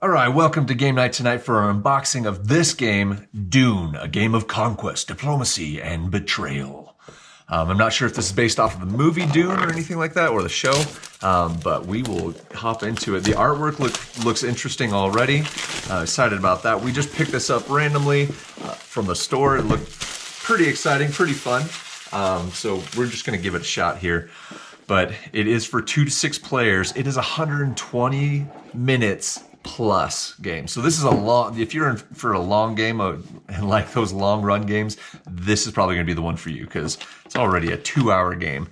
All right, welcome to game night tonight for our unboxing of this game, Dune, a game of conquest, diplomacy, and betrayal. I'm not sure if this is based off of the movie Dune or anything like that, or the show, but we will hop into it. The artwork looks interesting already. Excited about that. We just picked this up randomly from the store. It looked pretty exciting, pretty fun. So we're just going to give it a shot here. But it is for 2 to 6 players. It is 120 minutes plus game. So this is a long, if you're in for a long game and like those long run games, this is probably going to be the one for you because it's already a 2-hour game.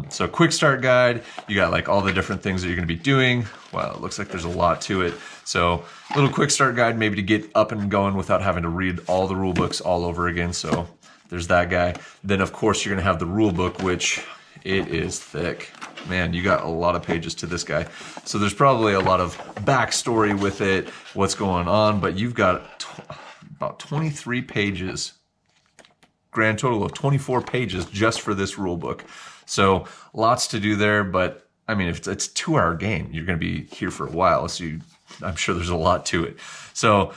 So quick start guide, you got like all the different things that you're going to be doing. Wow, it looks like there's a lot to it. So little quick start guide maybe to get up and going without having to read all the rule books all over again. So there's that guy. Then of course you're going to have the rule book, which it is thick. Man, you got a lot of pages to this guy. So there's probably a lot of backstory with it, what's going on, but you've got about 23 pages, grand total of 24 pages just for this rule book. So lots to do there, but I mean, if it's a 2-hour game, you're gonna be here for a while, so I'm sure there's a lot to it. So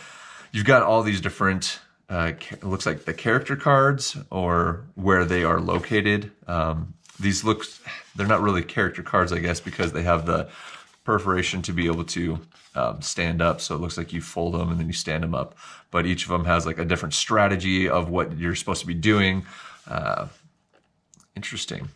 you've got all these different, it looks like the character cards or where they are located. These they're not really character cards, I guess, because they have the perforation to be able to stand up. So it looks like you fold them and then you stand them up. But each of them has like a different strategy of what you're supposed to be doing. Interesting.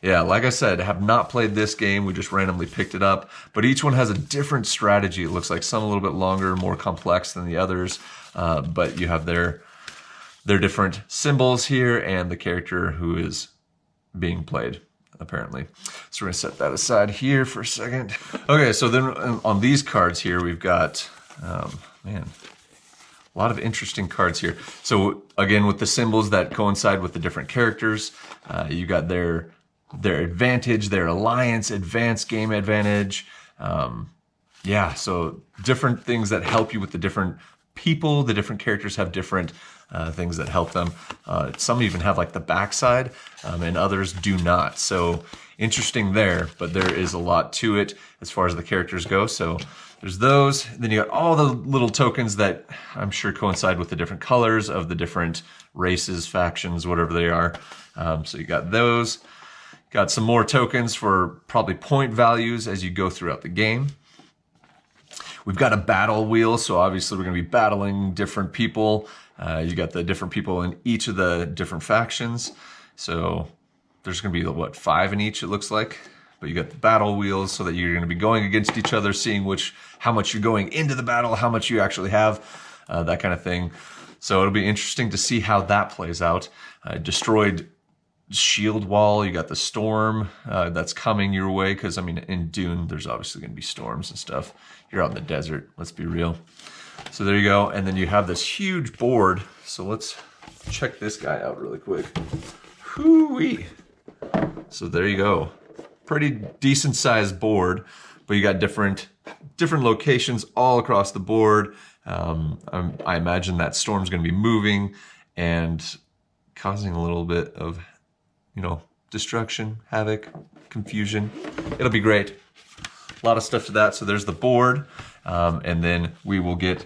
Yeah, like I said, I have not played this game. We just randomly picked it up. But each one has a different strategy. It looks like some a little bit longer, more complex than the others. But you have their different symbols here and the character who is being played, apparently. So we're gonna set that aside here for a second. Okay, so then on these cards here, we've got, man, a lot of interesting cards here. So again, with the symbols that coincide with the different characters, you got their advantage, their alliance, advanced game advantage. Yeah, so different things that help you with the different people. The different characters have different things that help them. Some even have like the backside, and others do not. So interesting there, but there is a lot to it as far as the characters go. So there's those. Then you got all the little tokens that I'm sure coincide with the different colors of the different races, factions, whatever they are. So you got those. Got some more tokens for probably point values as you go throughout the game. We've got a battle wheel, so obviously we're going to be battling different people. You got the different people in each of the different factions. So there's going to be, what, 5 in each, it looks like. But you got the battle wheels so that you're going to be going against each other, seeing how much you're going into the battle, how much you actually have, that kind of thing. So it'll be interesting to see how that plays out. Destroyed shield wall, you got the storm that's coming your way, because I mean in Dune there's obviously going to be storms and stuff. You're out in the desert, let's be real. So there you go, and then you have this huge board. So let's check this guy out really quick. Hoo-wee. So there you go, pretty decent sized board, but you got different locations all across the board. I imagine that storm's going to be moving and causing a little bit of, destruction, havoc, confusion. It'll be great. A lot of stuff to that. So there's the board. And then we will get,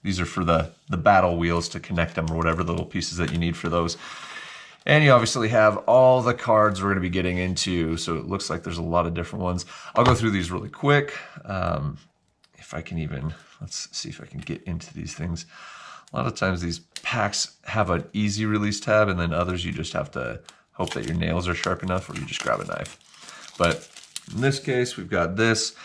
these are for the battle wheels to connect them or whatever, the little pieces that you need for those. And you obviously have all the cards we're going to be getting into. So it looks like there's a lot of different ones. I'll go through these really quick. If I can even, let's see if I can get into these things. A lot of times these packs have an easy release tab, and then others you just have to hope that your nails are sharp enough or you just grab a knife. But in this case, we've got this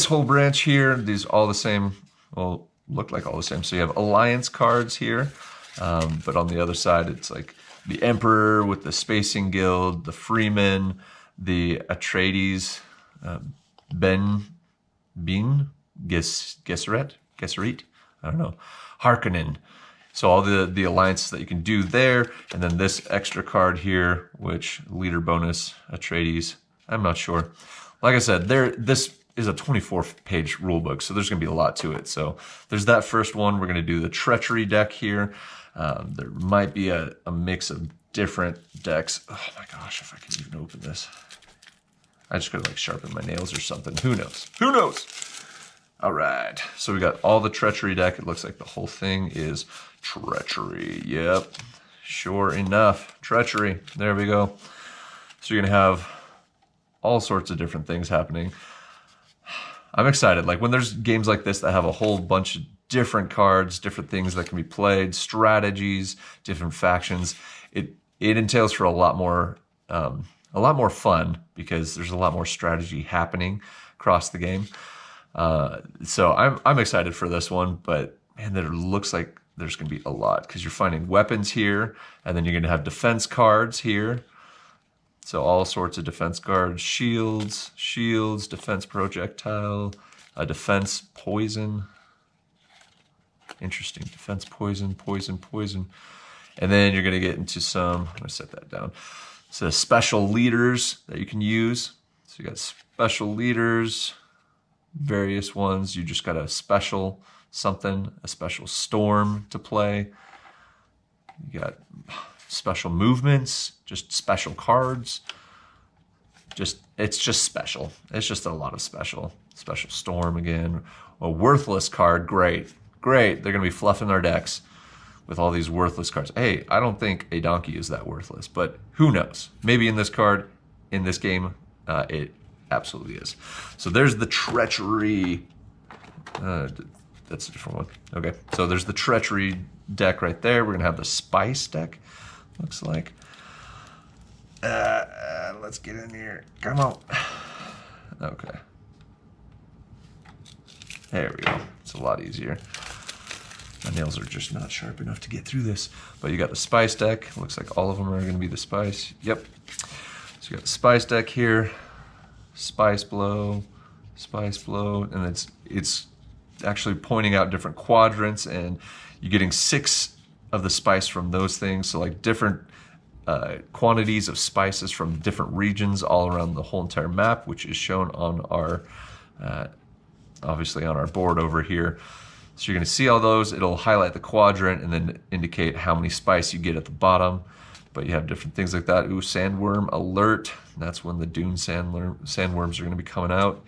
whole branch here. These all the same, well, look like all the same. So you have alliance cards here, but on the other side, it's like the Emperor with the Spacing Guild, the Freeman, the Atreides, Gesserit, I don't know, Harkonnen. So all the alliances that you can do there, and then this extra card here, which leader bonus, Atreides, I'm not sure. Like I said, this is a 24-page rule book, so there's going to be a lot to it. So there's that first one. We're going to do the Treachery deck here. There might be a mix of different decks. Oh my gosh, if I can even open this. I just gotta like sharpen my nails or something. Who knows? Who knows? All right, so we got all the Treachery deck. It looks like the whole thing is Treachery. Yep, sure enough, Treachery. There we go. So you're gonna have all sorts of different things happening. I'm excited. Like when there's games like this that have a whole bunch of different cards, different things that can be played, strategies, different factions. It entails for a lot more fun because there's a lot more strategy happening across the game. So I'm excited for this one, but man, that it looks like there's going to be a lot because you're finding weapons here, and then you're going to have defense cards here. So all sorts of defense cards, shields, defense projectile, defense poison. Interesting, defense poison. And then you're going to get into some, I'm going to set that down. So special leaders that you can use. So you got special leaders, various ones. You just got a special something, a special storm to play. You got special movements, just special cards. It's just special. It's just a lot of special. Special storm again. A worthless card, great. They're going to be fluffing our decks with all these worthless cards. Hey, I don't think a donkey is that worthless, but who knows? Maybe in this card, in this game, it absolutely is. So there's the Treachery. That's a different one. Okay, so there's the Treachery deck right there. We're gonna have the Spice deck, looks like. Let's get in here. Come on. Okay. There we go. It's a lot easier. My nails are just not sharp enough to get through this. But you got the Spice deck. Looks like all of them are going to be the Spice. Yep. So you got the Spice deck here. Spice Blow. And it's actually pointing out different quadrants, and you're getting 6 of the spice from those things. So like different quantities of spices from different regions all around the whole entire map, which is shown on our, obviously on our board over here. So you're going to see all those. It'll highlight the quadrant and then indicate how many spice you get at the bottom. But you have different things like that. Ooh, Sandworm Alert. That's when the Dune sandworms are going to be coming out.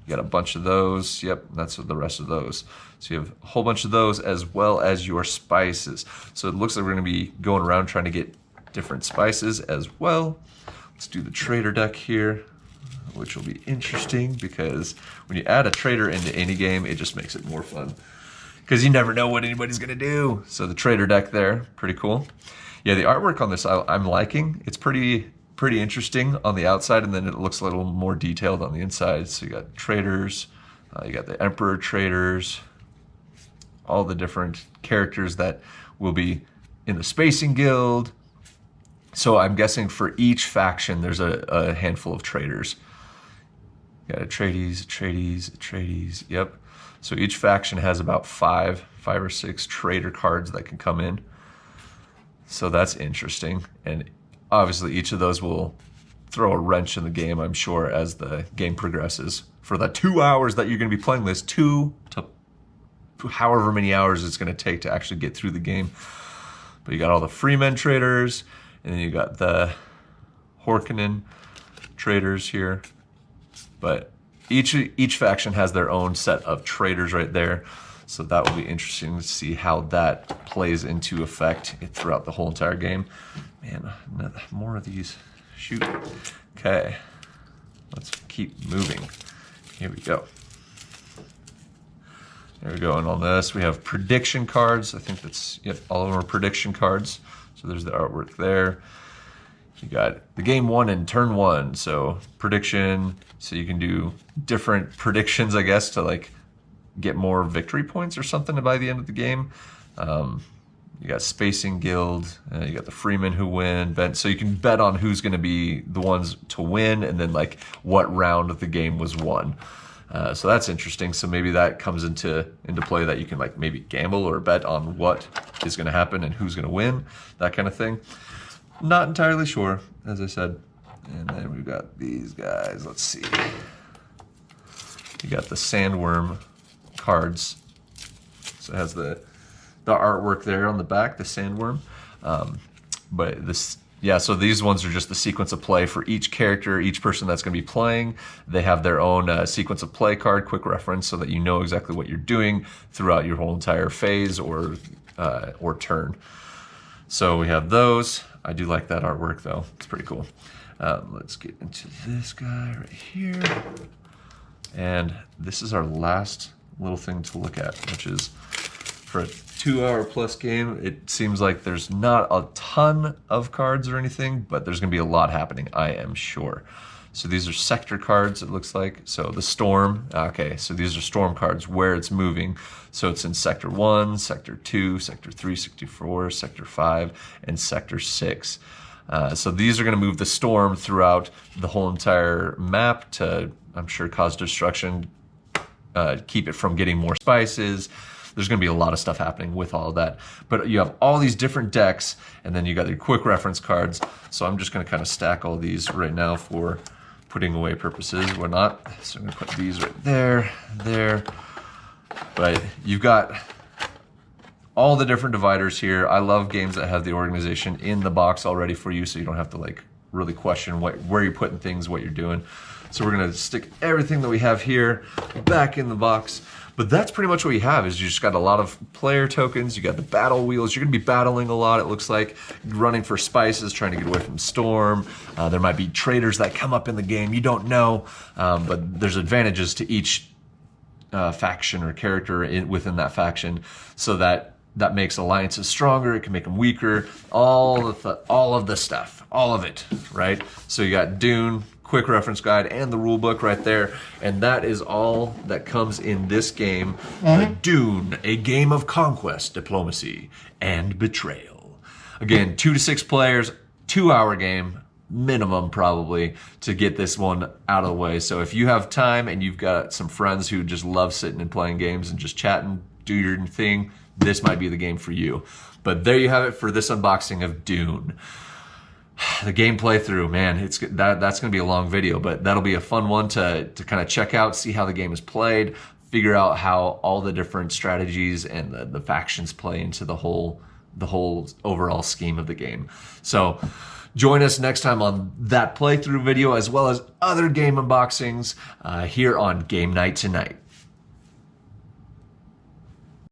You got a bunch of those. Yep, that's the rest of those. So you have a whole bunch of those as well as your spices. So it looks like we're going to be going around trying to get different spices as well. Let's do the trader deck here, which will be interesting because when you add a trader into any game, it just makes it more fun because you never know what anybody's going to do. So the trader deck there, pretty cool. Yeah, the artwork on this I'm liking. It's pretty interesting on the outside, and then it looks a little more detailed on the inside. So you got traders, you got the Emperor traders, all the different characters that will be in the Spacing Guild. So I'm guessing for each faction, there's a handful of traders. You got Atreides, yep. So each faction has about five or six trader cards that can come in. So that's interesting. And obviously each of those will throw a wrench in the game, I'm sure, as the game progresses. For the 2 hours that you're going to be playing this, 2 to however many hours it's going to take to actually get through the game. But you got all the Freemen traders, and then you got the Horkonnen traders here. But each faction has their own set of traders right there. So that will be interesting to see how that plays into effect throughout the whole entire game. Man, more of these. Shoot. Okay. Let's keep moving. Here we go. There we go. And on this, we have prediction cards. I think that's, yep, all of them are prediction cards. So there's the artwork there. You got the game 1 and turn 1. So prediction. So you can do different predictions, I guess, to like get more victory points or something by the end of the game. You got Spacing Guild, you got the Freemen who win. So you can bet on who's going to be the ones to win, and then like what round of the game was won. So that's interesting. So maybe that comes into play, that you can like maybe gamble or bet on what is going to happen and who's going to win, that kind of thing. Not entirely sure, as I said. And then we've got these guys. Let's see. You got the Sandworm cards. So it has the artwork there on the back, the Sandworm. But this Yeah, so these ones are just the sequence of play for each character, each person that's going to be playing. They have their own sequence of play card, quick reference, so that you know exactly what you're doing throughout your whole entire phase or turn. So we have those. I do like that artwork, though. It's pretty cool. Let's get into this guy right here. And this is our last little thing to look at, which is for a 2-hour plus game. It seems like there's not a ton of cards or anything, but there's going to be a lot happening, I am sure. So these are sector cards, it looks like. So the storm, okay, so these are storm cards where it's moving. So it's in Sector 1, Sector 2, Sector 3, Sector 4, Sector 5, and Sector 6. So these are going to move the storm throughout the whole entire map to, I'm sure, cause destruction, keep it from getting more spices. There's going to be a lot of stuff happening with all of that. But you have all these different decks, and then you got your quick reference cards. So I'm just going to kind of stack all these right now for putting away purposes, whatnot. So I'm going to put these right there, there. But you've got all the different dividers here. I love games that have the organization in the box already for you, so you don't have to like really question where you're putting things, what you're doing. So we're going to stick everything that we have here back in the box. But that's pretty much what you have, is you just got a lot of player tokens, you got the battle wheels, you're gonna be battling a lot, it looks like, running for spices, trying to get away from storm. There might be traders that come up in the game, you don't know, but there's advantages to each faction or character within that faction, so that makes alliances stronger, it can make them weaker, all of the stuff, all of it, right? So you got Dune, quick reference guide, and the rule book right there, and that is all that comes in this game. Dune, a game of conquest, diplomacy, and betrayal. Again, 2 to 6 players, 2-hour game minimum probably to get this one out of the way. So if you have time and you've got some friends who just love sitting and playing games and just chatting, do your thing, this might be the game for you. But there you have it for this unboxing of Dune. The gameplay through, man, that's going to be a long video, but that'll be a fun one to kind of check out, see how the game is played, figure out how all the different strategies and the factions play into the whole overall scheme of the game. So join us next time on that playthrough video, as well as other game unboxings here on Game Night Tonight.